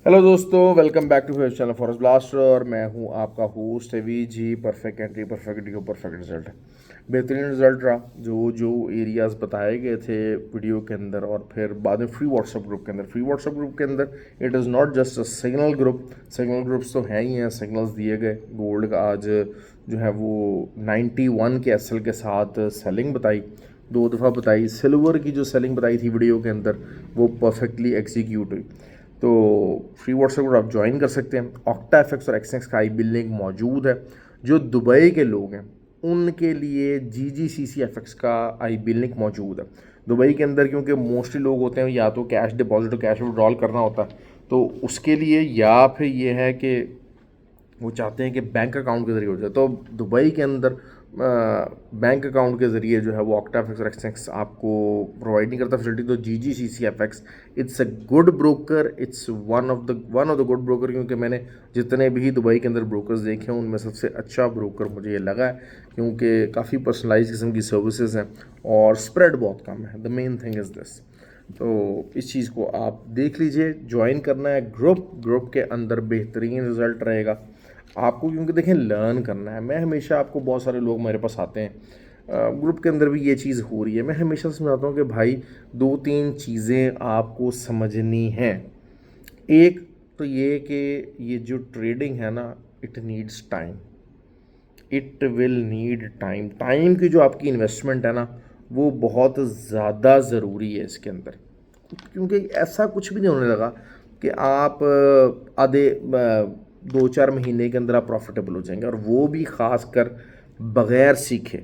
Hello दोस्तों, welcome back to channel forest blaster. और मैं हूं आपका host Avi ji. Perfect entry, perfect D, perfect result, बेहतरीन रिजल्ट रहा। जो जो एरियाज़ बताए गए थे वीडियो के अंदर और फिर बाद में फ्री व्हाट्सएप ग्रुप के अंदर it is not just a signal groups तो हैं ही हैं। सिग्नल्स दिए गए। गोल्ड का आज जो है वो 91 के एसएल के साथ सेलिंग बताई, 2 दफ़ा बताई। सिल्वर की जो सेलिंग बताई थी वीडियो के अंदर वो परफेक्टली एग्जीक्यूट हुई। तो फ्री व्हाट्सएप ग्रुप आप ज्वाइन कर सकते हैं। ऑक्टा एफएक्स और एक्सएक्स का आई बिल लिंक मौजूद है। जो दुबई के लोग हैं उनके लिए जीजीसीसी एफएक्स का आई बिल लिंक मौजूद है। दुबई के अंदर क्योंकि मोस्टली लोग होते हैं या तो कैश डिपॉजिट और कैश विड्रॉल करना होता है, तो उसके लिए या फिर ये है कि वो चाहते हैं कि बैंक अकाउंट के ज़रिए हो जाए। तो दुबई के अंदर बैंक अकाउंट के ज़रिए जो है वो ऑक्टा एफएक्स और एक्सएक्स आपको प्रोवाइड नहीं करता फैसिलिटी। तो GGCC FX it's a good broker, it's one of the good broker. क्योंकि मैंने जितने भी दुबई के अंदर ब्रोकर्स देखे हैं उनमें सबसे अच्छा ब्रोकर मुझे ये लगा है, क्योंकि काफ़ी पर्सनलाइज किस्म की सर्विसेज हैं और स्प्रेड बहुत कम है। The main thing is this. तो इस चीज़ को आप देख लीजिए। ज्वाइन करना है ग्रुप के अंदर बेहतरीन रिजल्ट रहेगा आपको, क्योंकि देखें लर्न करना है। मैं हमेशा आपको, बहुत सारे लोग मेरे पास आते हैं ग्रुप के अंदर भी ये चीज़ हो रही है। मैं हमेशा समझाता हूँ कि भाई 2-3 चीज़ें आपको समझनी हैं। एक तो ये कि ये जो ट्रेडिंग है ना, it needs time, it will need time. Time की जो आपकी इन्वेस्टमेंट है ना वो बहुत ज़्यादा ज़रूरी है इसके अंदर। क्योंकि ऐसा कुछ भी नहीं होने लगा कि आप आधे 2-4 महीने के अंदर आप प्रॉफिटेबल हो जाएंगे, और वो भी ख़ास कर बग़ैर सीखे।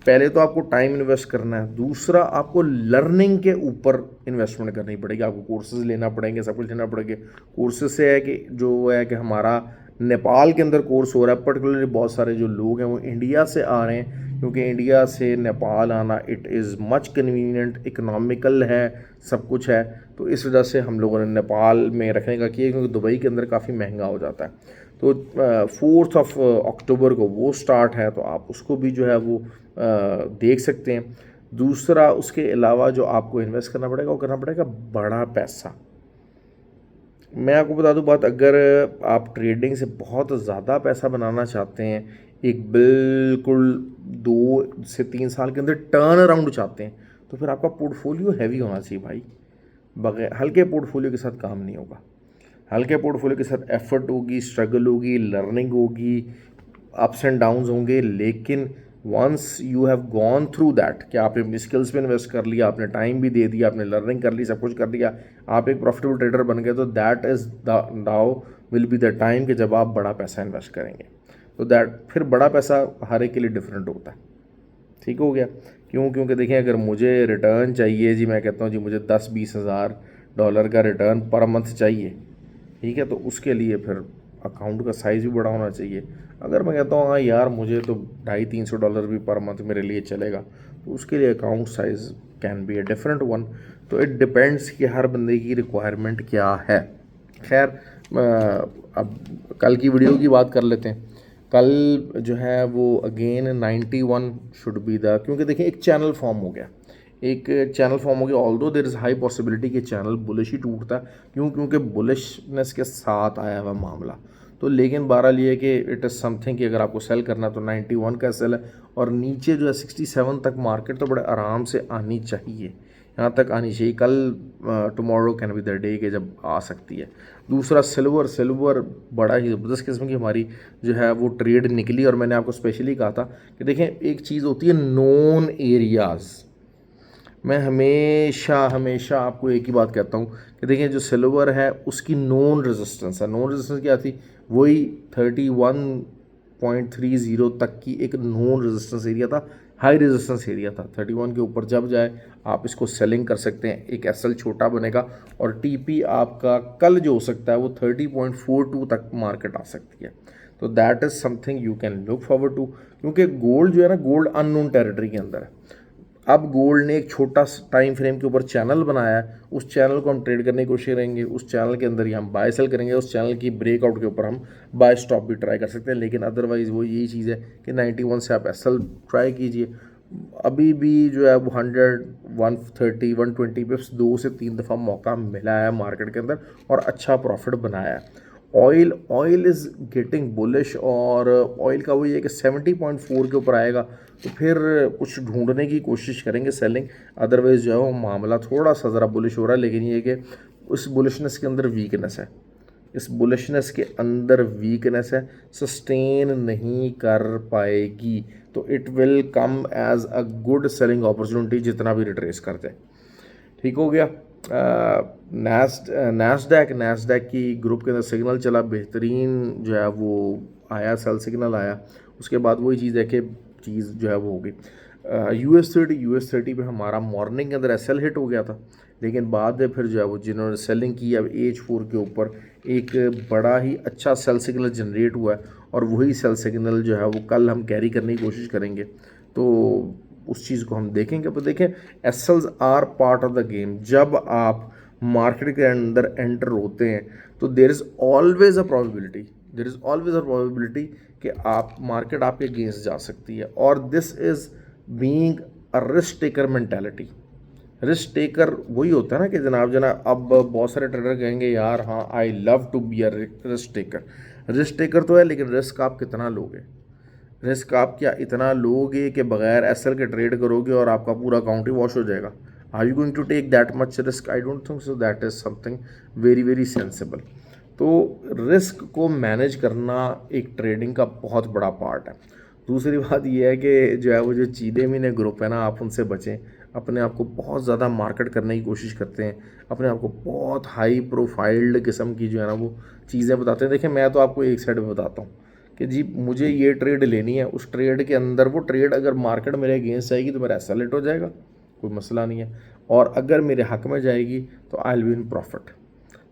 पहले तो आपको टाइम इन्वेस्ट करना है, दूसरा आपको लर्निंग के ऊपर इन्वेस्टमेंट करनी पड़ेगी। आपको कोर्सेज लेना पड़ेंगे, सब कुछ लेना पड़ेगा। कोर्सेज से है कि जो है कि हमारा नेपाल के अंदर कोर्स हो रहा है, पर्टिकुलरली बहुत सारे जो लोग हैं वो इंडिया से आ रहे हैं, क्योंकि इंडिया से नेपाल आना it is much convenient, economical है, सब कुछ है। तो इस वजह से हम लोगों ने नेपाल में रखने का किया, क्योंकि दुबई के अंदर काफ़ी महंगा हो जाता है। तो 4 अक्टूबर को वो स्टार्ट है, तो आप उसको भी जो है वो देख सकते हैं। दूसरा उसके अलावा जो आपको इन्वेस्ट करना पड़ेगा वो करना पड़ेगा बड़ा पैसा। मैं आपको बता दूं बात, अगर आप ट्रेडिंग से बहुत ज़्यादा पैसा बनाना चाहते हैं, एक बिल्कुल 2 से 3 साल के अंदर टर्न अराउंड चाहते हैं, तो फिर आपका पोर्टफोलियो हैवी होना चाहिए भाई। बगैर हल्के पोर्टफोलियो के साथ काम नहीं होगा। हल्के पोर्टफोलियो के साथ एफर्ट होगी, स्ट्रगल होगी, लर्निंग होगी, अप्स एंड डाउन्स होंगे। लेकिन once you have gone through that, कि आपने अपनी स्किल्स पे इन्वेस्ट कर लिया, आपने टाइम भी दे दिया, आपने लर्निंग कर ली, सब कुछ कर लिया, आप एक प्रॉफिटेबल ट्रेडर बन गए, तो that is the now will be the time कि जब आप बड़ा पैसा इन्वेस्ट करेंगे। तो दैट फिर बड़ा पैसा हर एक के लिए डिफरेंट होता है। ठीक हो गया। क्यों? क्योंकि देखिए, अगर मुझे रिटर्न चाहिए जी, मैं कहता हूँ जी मुझे 10-20 हज़ार डॉलर का रिटर्न पर मंथ चाहिए, ठीक है, तो उसके लिए फिर अकाउंट का साइज़ भी बड़ा होना चाहिए। अगर मैं कहता हूँ हाँ यार मुझे तो $250-300 भी पर मंथ मेरे लिए चलेगा, तो उसके लिए account size can be a different one. तो इट डिपेंड्स कि हर बंदे की रिक्वायरमेंट क्या है। खैर, अब कल की वीडियो की बात कर लेते हैं। कल जो है वो अगेन 91 शुड बी द, क्योंकि देखिए एक चैनल फॉर्म हो गया, although there is high possibility कि चैनल बुलिश ही टूटता है। क्यों? क्योंकि बुलिशनेस के साथ आया हुआ मामला। तो लेकिन बहरहाल ये है कि इट इज़ समथिंग कि अगर आपको सेल करना तो 91 का सेल है, और नीचे जो है 67 तक मार्केट तो बड़े आराम से आनी चाहिए, यहाँ तक आनी चाहिए। कल tomorrow can be the day के जब आ सकती है। दूसरा सिल्वर बड़ा ही ज़बरदस्त किस्म की हमारी जो है वो ट्रेड निकली, और मैंने आपको स्पेशली कहा था कि देखें एक चीज़ होती है नोन एरियाज़। मैं हमेशा हमेशा आपको एक ही बात कहता हूँ कि देखिए जो सिल्वर है उसकी नॉन रेजिस्टेंस है। नॉन रेजिस्टेंस क्या थी? वही 31.30 तक की एक नॉन रेजिस्टेंस एरिया था, हाई रेजिस्टेंस एरिया था। 31 के ऊपर जब जाए आप इसको सेलिंग कर सकते हैं, एक एसएल छोटा बनेगा, और टीपी आपका कल जो हो सकता है वो 30.42 तक मार्केट आ सकती है। तो that is something you can look forward to, क्योंकि गोल्ड जो है ना, गोल्ड अननोन टेरिटरी के अंदर है। अब गोल्ड ने एक छोटा टाइम फ्रेम के ऊपर चैनल बनाया है, उस चैनल को हम ट्रेड करने की कोशिश करेंगे, उस चैनल के अंदर ही हम बाय सेल करेंगे, उस चैनल की ब्रेकआउट के ऊपर हम बाय स्टॉप भी ट्राई कर सकते हैं। लेकिन अदरवाइज़ वो यही चीज़ है कि 91 से आप एसएल ट्राई कीजिए, अभी भी जो है वो 100, 130, 120 पिप्स 2 से 3 दफ़ा मौका मिला है मार्केट के अंदर और अच्छा प्रॉफिट बनाया है। Oil oil is getting bullish और ऑयल का वही है कि 70.4 के ऊपर आएगा तो फिर कुछ ढूंढने की कोशिश करेंगे सेलिंग, अदरवाइज़ जो है वो मामला थोड़ा सा ज़रा बुलिश हो रहा है। लेकिन ये कि उस बुलिशनेस के अंदर वीकनेस है, इस बुलिशनेस के अंदर वीकनेस है, सस्टेन नहीं कर पाएगी तो it will come as a good selling opportunity जितना भी रिट्रेस करते हैं। ठीक हो गया। नैस्डैक की ग्रुप के अंदर सिग्नल चला, बेहतरीन जो है वो आया, सेल सिग्नल आया। उसके बाद वही चीज़ है कि चीज़ जो है वो हो गई। US30 पे हमारा मॉर्निंग के अंदर SL हिट हो गया था, लेकिन बाद में फिर जो है वो जिन्होंने सेलिंग की अब H4 के ऊपर एक बड़ा ही अच्छा सेल सिग्नल जनरेट हुआ है और वही सेल सिग्नल जो है वो कल हम कैरी करने की कोशिश करेंगे। तो उस चीज़ को हम देखेंगे। तो देखें, hassles are part of the game. जब आप मार्केट के अंदर एंटर होते हैं तो there is always a probability कि आप मार्केट आपके अगेंस्ट जा सकती है। और this is being a risk taker mentality. Risk taker वही होता है ना कि जनाब अब बहुत सारे ट्रेडर कहेंगे यार हाँ I love to be a risk taker. Risk taker तो है, लेकिन रिस्क आप कितना लोगे? रिस्क आप क्या इतना लोगे कि बगैर एसएल के ट्रेड करोगे और आपका पूरा अकाउंट ही वॉश हो जाएगा? Are you going to take that much risk? I don't think so that is something very very sensible. तो रिस्क को मैनेज करना एक ट्रेडिंग का बहुत बड़ा पार्ट है। दूसरी बात यह है कि जो है वो जो चीदे मीने ग्रुप है ना, आप उनसे बचें। अपने आप को बहुत ज़्यादा मार्केट करने की कोशिश करते हैं, अपने आप को बहुत हाई प्रोफाइल्ड किस्म की जो है ना वो चीज़ें बताते हैं। देखिए, मैं तो आपको एक साइड में बताता हूँ कि जी मुझे ये ट्रेड लेनी है, उस ट्रेड के अंदर वो ट्रेड अगर मार्केट मेरे अगेंस्ट जाएगी तो मेरा ऐसा लेट हो जाएगा, कोई मसला नहीं है, और अगर मेरे हक में जाएगी तो I will be in profit.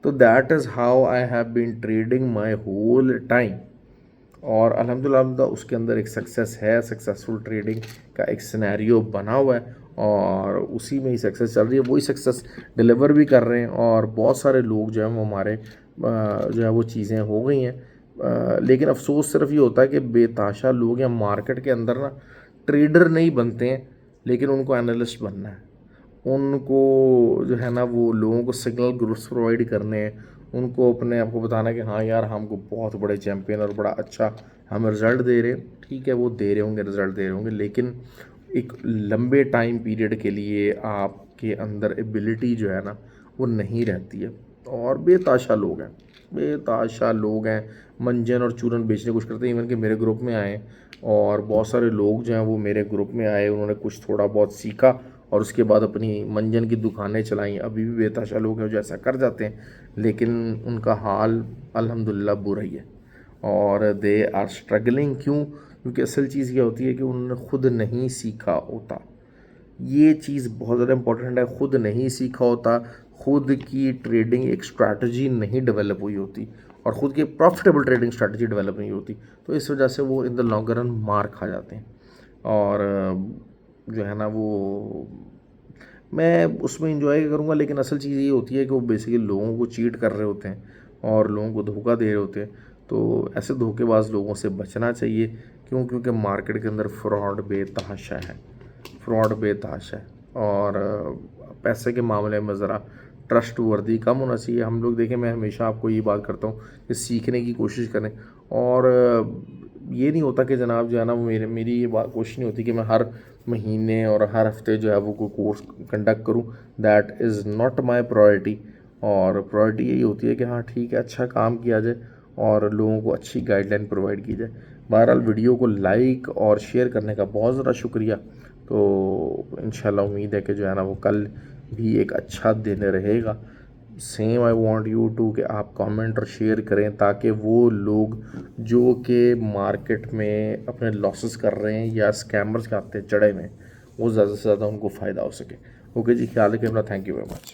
तो that is how I have been trading my whole time. और अल्हम्दुलिल्लाह उसके अंदर एक सक्सेस है, सक्सेसफुल ट्रेडिंग का एक सिनेरियो बना हुआ है और उसी में ही सक्सेस चल रही है, वही सक्सेस डिलीवर भी कर रहे हैं। और बहुत सारे लोग जो हैं वो हमारे जो है वो चीज़ें हो गई हैं। लेकिन अफसोस सिर्फ ये होता है कि बेताशा लोग या मार्केट के अंदर ना ट्रेडर नहीं बनते हैं, लेकिन उनको एनालिस्ट बनना है। उनको जो है ना वो लोगों को सिग्नल ग्रुप्स प्रोवाइड करने हैं, उनको अपने आप को बताना कि हाँ यार हमको बहुत बड़े चैम्पियन और बड़ा अच्छा हम रिज़ल्ट दे रहे हैं। ठीक है, वो दे रहे होंगे, रिज़ल्ट दे रहे होंगे, लेकिन एक लंबे टाइम पीरियड के लिए आपके अंदर एबिलिटी जो है ना वो नहीं रहती है। और बेताशा लोग हैं, बेताशा लोग हैं, मंजन और चूरन बेचने की कोशिश करते हैं। इवन कि मेरे ग्रुप में आए और बहुत सारे लोग जो हैं वो मेरे ग्रुप में आए, उन्होंने कुछ थोड़ा बहुत सीखा और उसके बाद अपनी मंजन की दुकानें चलाई। अभी भी बेताशा लोग हैं जो ऐसा कर जाते हैं, लेकिन उनका हाल अल्हम्दुलिल्लाह बुरा ही है और दे आर स्ट्रगलिंग। क्यों? क्योंकि असल चीज़ ये होती है कि उन्होंने खुद नहीं सीखा होता। ये चीज़ बहुत ज़्यादा इंपॉर्टेंट है, खुद नहीं सीखा होता, खुद की ट्रेडिंग एक स्ट्रैटेजी नहीं डेवलप हुई होती और ख़ुद की प्रॉफिटेबल ट्रेडिंग स्ट्रैटेजी डेवलप नहीं होती, तो इस वजह से वो इन द लॉन्ग रन मार खा जाते हैं। और जो है ना वो मैं उसमें इंजॉय करूँगा, लेकिन असल चीज़ ये होती है कि वो बेसिकली लोगों को चीट कर रहे होते हैं और लोगों को धोखा दे रहे होते हैं। तो ऐसे धोखेबाज लोगों से बचना चाहिए। क्यों? क्योंकि मार्केट के अंदर फ्रॉड बेतहाशा है, फ्रॉड बेतहाशा है। और पैसे के मामले में ज़रा ट्रस्ट वर्दी कम होना चाहिए। हम लोग देखें, मैं हमेशा आपको ये बात करता हूँ कि सीखने की कोशिश करें। और ये नहीं होता कि जनाब जो है ना वो मेरी ये बात कोशिश नहीं होती कि मैं हर महीने और हर हफ्ते जो है वो कोई कोर्स कंडक्ट करूँ। That is not my priority. और प्रायोरिटी यही होती है कि हाँ ठीक है, अच्छा काम किया जाए और लोगों को अच्छी गाइडलाइन प्रोवाइड की जाए। बहरहाल वीडियो को लाइक और शेयर करने का बहुत ज़्यादा शुक्रिया। तो इंशाल्लाह उम्मीद है कि जो है ना वो कल भी एक अच्छा दिन रहेगा। Same I want you to कि आप कमेंट और शेयर करें ताकि वो लोग जो कि मार्केट में अपने लॉसेस कर रहे हैं या स्कैमर्स के हाथ चढ़े हुए हैं वो ज़्यादा से ज़्यादा उनको फ़ायदा हो सके। ओके जी, ख्याल रखिए अपना। Thank you very much.